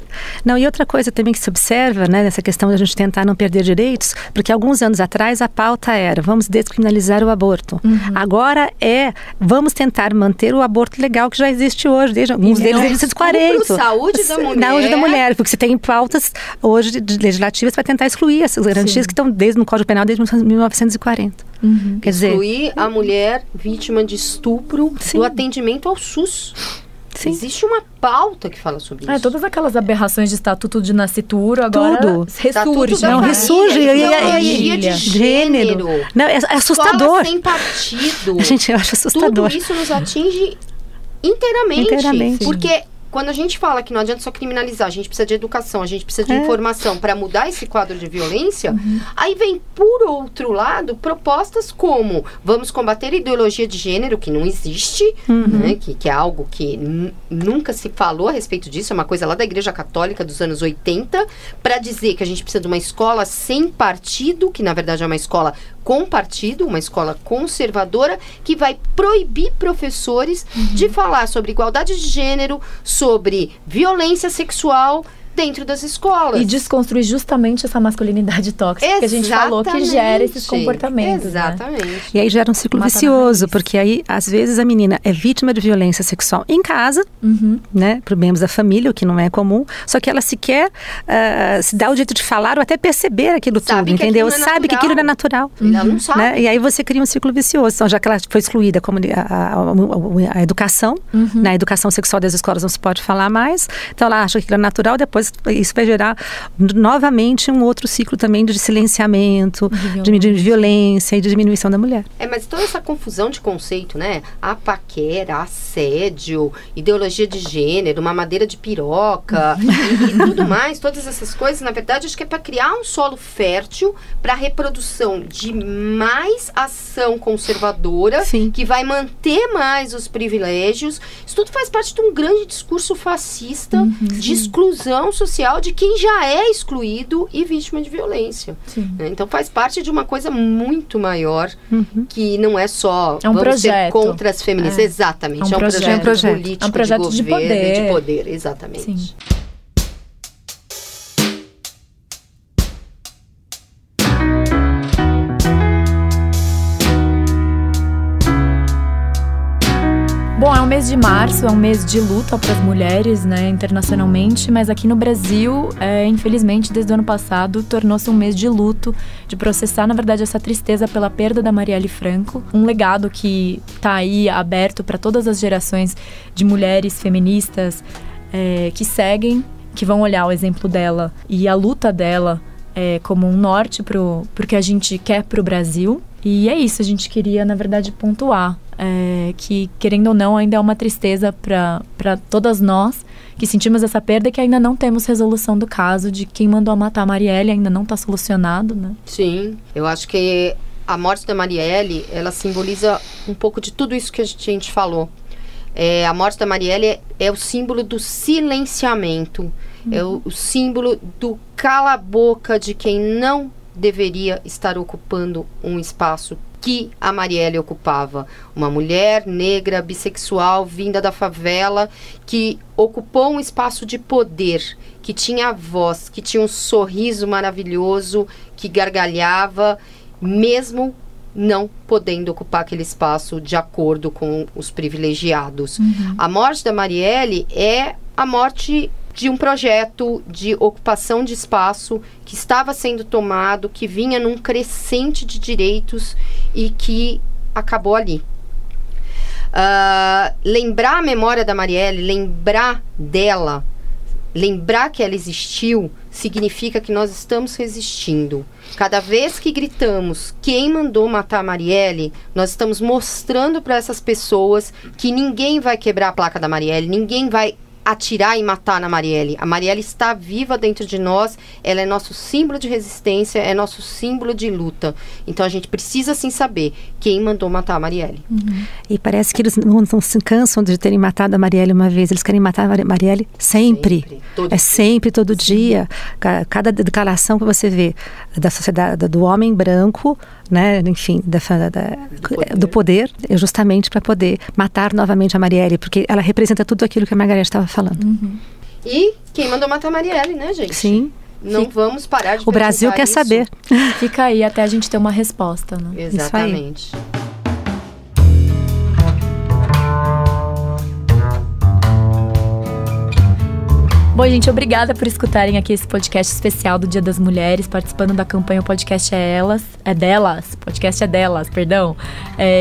Não, e outra coisa também que se observa, né, nessa questão de a gente tentar não perder direitos, porque alguns anos atrás a pauta era vamos descriminalizar o aborto. Agora vamos tentar manter o aborto legal que já existe hoje, desde alguns deles desde 1940. Saúde da mulher. Saúde da mulher, porque você tem pautas hoje legislativas para tentar excluir essas garantias que estão desde no Código Penal desde 1940. Quer dizer, excluir a mulher vítima de estupro do atendimento ao SUS. Sim. Existe uma pauta que fala sobre isso. Todas aquelas aberrações de estatuto de nascituro agora ressurge. Não, ressurge. Ideologia de gênero. Não, é assustador. Escola sem partido. Gente, eu acho assustador. Tudo isso nos atinge inteiramente. Porque quando a gente fala que não adianta só criminalizar, a gente precisa de educação, a gente precisa de informação para mudar esse quadro de violência, aí vem, por outro lado, propostas como vamos combater a ideologia de gênero, que não existe, né, que é algo que nunca se falou a respeito disso, é uma coisa lá da Igreja Católica dos anos 80, para dizer que a gente precisa de uma escola sem partido, que na verdade é uma escola com partido, uma escola conservadora, que vai proibir professores de falar sobre igualdade de gênero, sobre violência sexual dentro das escolas. E desconstruir justamente essa masculinidade tóxica que a gente falou que gera esses comportamentos. Exatamente. Né? E aí gera um ciclo vicioso, porque aí, às vezes, a menina é vítima de violência sexual em casa, né, por membros da família, o que não é comum, só que ela sequer se dá o jeito de falar ou até perceber aquilo tudo, entendeu? Sabe que aquilo não é natural. Ela não sabe. Né? E aí você cria um ciclo vicioso. Então, já que ela foi excluída a educação, na educação sexual das escolas não se pode falar mais, então ela acha que aquilo é natural, depois isso vai gerar novamente um outro ciclo também de silenciamento, de violência e de diminuição da mulher. Mas toda essa confusão de conceito, né? A paquera, assédio, ideologia de gênero, mamadeira de piroca e tudo mais, todas essas coisas, na verdade, acho que é para criar um solo fértil para a reprodução de mais ação conservadora, que vai manter mais os privilégios. Isso tudo faz parte de um grande discurso fascista de exclusão social de quem já é excluído e vítima de violência. Né? Então faz parte de uma coisa muito maior, que não é só vamos ser contra as feministas. Exatamente. É um projeto político, é um projeto de governo e de poder. Exatamente. Sim. o mês de março é um mês de luta para as mulheres, né, internacionalmente, mas aqui no Brasil, infelizmente, desde o ano passado, tornou-se um mês de luto, de processar, na verdade, essa tristeza pela perda da Marielle Franco, um legado que está aí aberto para todas as gerações de mulheres feministas que seguem, que vão olhar o exemplo dela e a luta dela como um norte pro que a gente quer pro Brasil. E é isso, a gente queria, na verdade, pontuar que, querendo ou não, ainda é uma tristeza para todas nós que sentimos essa perda e que ainda não temos resolução do caso de quem mandou matar a Marielle, ainda não está solucionado, né? Sim, eu acho que a morte da Marielle, ela simboliza um pouco de tudo isso que a gente falou. A morte da Marielle é o símbolo do silenciamento, é o símbolo do cala-boca de quem não deveria estar ocupando um espaço que a Marielle ocupava. Uma mulher negra, bissexual, vinda da favela, que ocupou um espaço de poder, que tinha voz, que tinha um sorriso maravilhoso, que gargalhava, mesmo não podendo ocupar aquele espaço de acordo com os privilegiados. A morte da Marielle é a morte de um projeto de ocupação de espaço que estava sendo tomado, que vinha num crescente de direitos e que acabou ali. Lembrar a memória da Marielle, lembrar dela, lembrar que ela existiu, significa que nós estamos resistindo. Cada vez que gritamos quem mandou matar a Marielle, nós estamos mostrando para essas pessoas que ninguém vai quebrar a placa da Marielle, ninguém vai atirar e matar na Marielle. A Marielle está viva dentro de nós, ela é nosso símbolo de resistência, é nosso símbolo de luta. Então a gente precisa sim saber quem mandou matar a Marielle. E parece que eles não se cansam de terem matado a Marielle uma vez, eles querem matar a Marielle sempre. Sempre, todo dia. Cada declaração que você vê da sociedade, do homem branco, né, enfim, do poder, é justamente para poder matar novamente a Marielle, porque ela representa tudo aquilo que a Margarete estava falando. E quem mandou matar a Marielle, né, gente? Sim. Não vamos parar de O Brasil quer saber. Fica aí até a gente ter uma resposta, né? Exatamente. Bom, gente, obrigada por escutarem aqui esse podcast especial do Dia das Mulheres, participando da campanha O Podcast é Delas. Podcast é Delas, perdão.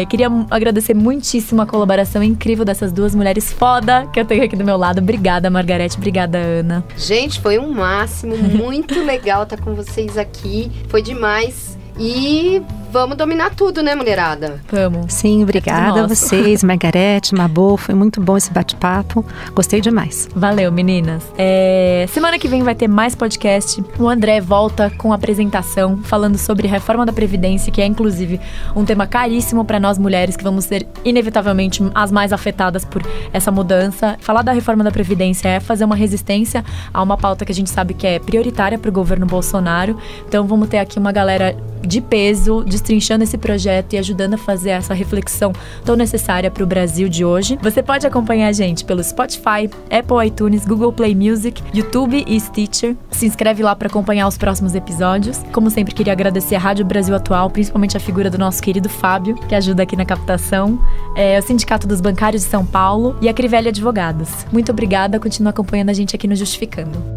Queria agradecer muitíssimo a colaboração incrível dessas duas mulheres foda que eu tenho aqui do meu lado. Obrigada, Margarete. Obrigada, Ana. Gente, foi um máximo. Muito legal estar com vocês aqui. Foi demais. E vamos dominar tudo, né, mulherada? Vamos. Sim, obrigada a vocês, Margarete, Mabô. Foi muito bom esse bate-papo. Gostei demais. Valeu, meninas. Semana que vem vai ter mais podcast. O André volta com a apresentação falando sobre reforma da Previdência, que é, inclusive, um tema caríssimo para nós mulheres, que vamos ser, inevitavelmente, as mais afetadas por essa mudança. Falar da reforma da Previdência é fazer uma resistência a uma pauta que a gente sabe que é prioritária para o governo Bolsonaro. Então, vamos ter aqui uma galera de peso, destrinchando esse projeto e ajudando a fazer essa reflexão tão necessária para o Brasil de hoje. Você pode acompanhar a gente pelo Spotify, Apple iTunes, Google Play Music, YouTube e Stitcher. Se inscreve lá para acompanhar os próximos episódios. Como sempre, queria agradecer a Rádio Brasil Atual, principalmente a figura do nosso querido Fábio, que ajuda aqui na captação, o Sindicato dos Bancários de São Paulo e a Crivelle Advogados. Muito obrigada, continua acompanhando a gente aqui no Justificando.